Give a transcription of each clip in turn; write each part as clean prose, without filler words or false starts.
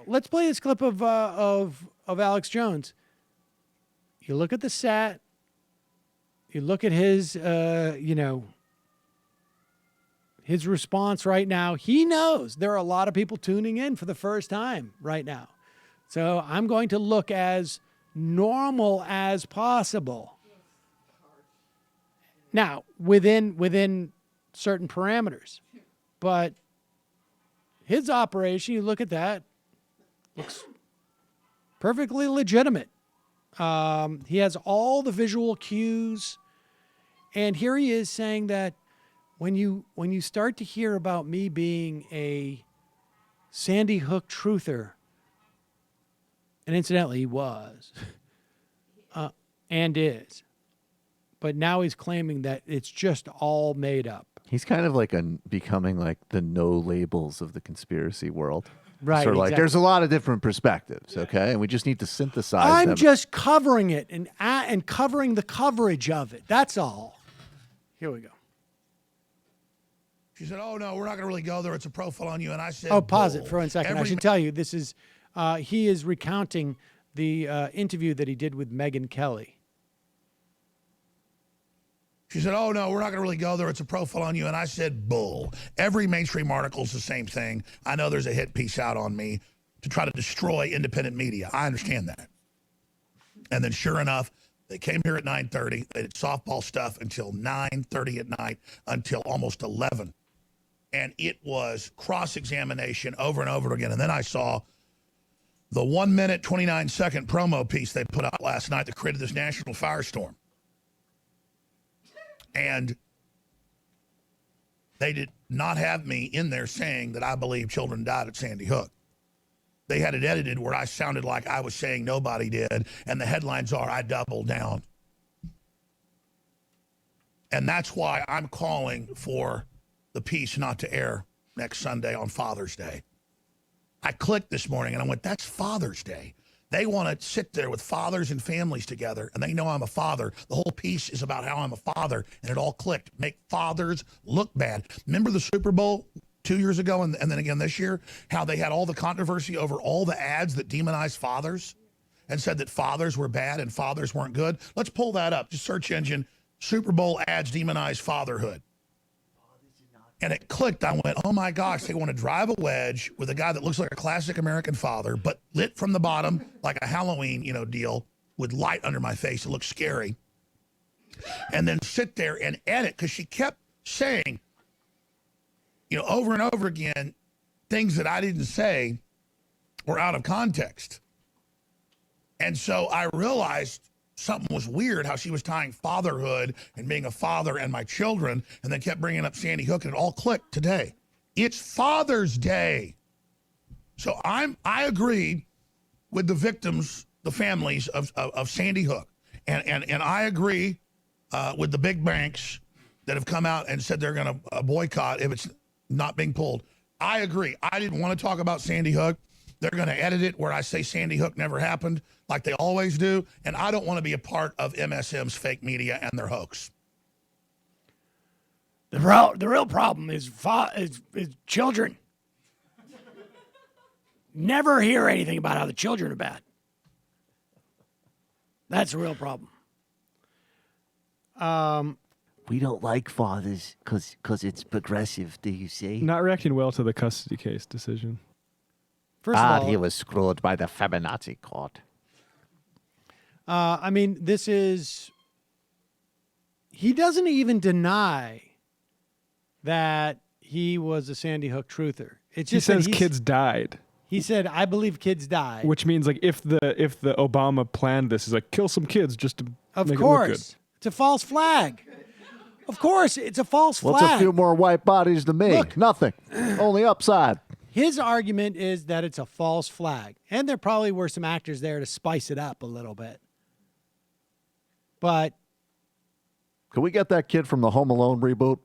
let's play this clip of Alex Jones. You look at the set. You look at his, his response right now. He knows there are a lot of people tuning in for the first time right now. So I'm going to look as normal as possible. Now, within certain parameters. But his operation, you look at that, looks perfectly legitimate. He has all the visual cues. And here he is saying that when you start to hear about me being a Sandy Hook truther, and incidentally he was, and is, but now he's claiming that it's just all made up. He's kind of like becoming like the no labels of the conspiracy world. Right. Sort of like exactly. there's a lot of different perspectives, okay? And we just need to synthesize them. I'm just covering it and covering the coverage of it. That's all. Here we go. She said, "Oh, no, we're not going to really go there. It's a profile on you." And I said, Oh, pause "Bull." it for 1 second. I should tell you, this is, he is recounting the interview that he did with Megyn Kelly. She said, "Oh, no, we're not going to really go there. It's a profile on you." And I said, "Bull." Every mainstream article is the same thing. I know there's a hit piece out on me to try to destroy independent media. I understand that. And then sure enough, they came here at 9:30. They did softball stuff until 9:30 at night, until almost 11. And it was cross-examination over and over again. And then I saw the 1 minute, 29-second promo piece they put out last night that created this national firestorm. And they did not have me in there saying that I believe children died at Sandy Hook. They had it edited where I sounded like I was saying nobody did, and the headlines are, I doubled down. And that's why I'm calling for the piece not to air next Sunday on Father's Day. I clicked this morning and I went, that's Father's Day. They want to sit there with fathers and families together, and they know I'm a father. The whole piece is about how I'm a father, and it all clicked. Make fathers look bad. Remember the Super Bowl 2 years ago and then again this year, how they had all the controversy over all the ads that demonized fathers and said that fathers were bad and fathers weren't good? Let's pull that up. Just search engine, Super Bowl ads demonize fatherhood. And it clicked. I went, oh my gosh, they want to drive a wedge with a guy that looks like a classic American father, but lit from the bottom like a Halloween, deal with light under my face. It looks scary. And then sit there and edit, because she kept saying, over and over again, things that I didn't say were out of context. And so I realized something was weird, how she was tying fatherhood and being a father and my children, and then kept bringing up Sandy Hook, and it all clicked today. It's Father's Day. So I agreed with the victims, the families of Sandy Hook. And I agree with the big banks that have come out and said they're going to boycott if it's not being pulled. I agree. I didn't want to talk about Sandy Hook. They're going to edit it where I say Sandy Hook never happened, like they always do. And I don't want to be a part of MSM's fake media and their hoax. The real problem is children. Never hear anything about how the children are bad. That's the real problem. We don't like fathers because it's progressive, do you see? Not reacting well to the custody case decision. First of all, he was screwed by the feminazi court. this is, he doesn't even deny that he was a Sandy Hook truther. It's He just says kids died. He said, I believe kids died. Which means like if the Obama planned this, is like kill some kids just to make it look good. Of course. It's a false flag. Of course, it's a false flag. What's a few more white bodies to me? Look. Nothing. Only upside. His argument is that it's a false flag. And there probably were some actors there to spice it up a little bit. But Can we get that kid from the Home Alone reboot?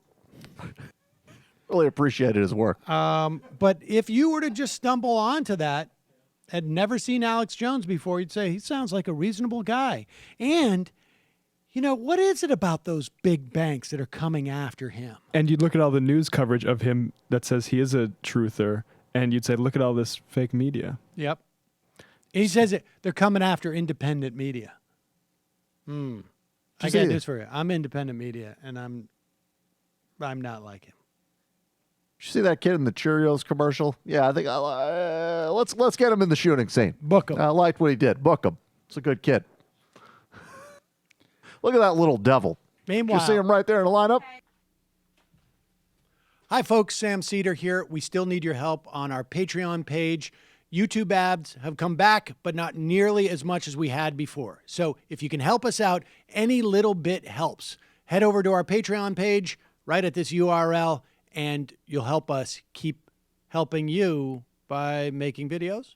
Really appreciated his work. but if you were to just stumble onto that, had never seen Alex Jones before, you'd say, he sounds like a reasonable guy. And, what is it about those big banks that are coming after him? And you'd look at all the news coverage of him that says he is a truther, and you'd say, look at all this fake media. Yep. He says it. They're coming after independent media. I got news for you. I'm independent media, and I'm not like him. Did you see that kid in the Cheerios commercial? Yeah, I think let's get him in the shooting scene. Book him. I liked what he did. Book him. It's a good kid. Look at that little devil. Meanwhile, You see him right there in the lineup? Hi, folks. Sam Seder here. We still need your help on our Patreon page. YouTube ads have come back, but not nearly as much as we had before. So if you can help us out, any little bit helps. Head over to our Patreon page right at this URL, and you'll help us keep helping you by making videos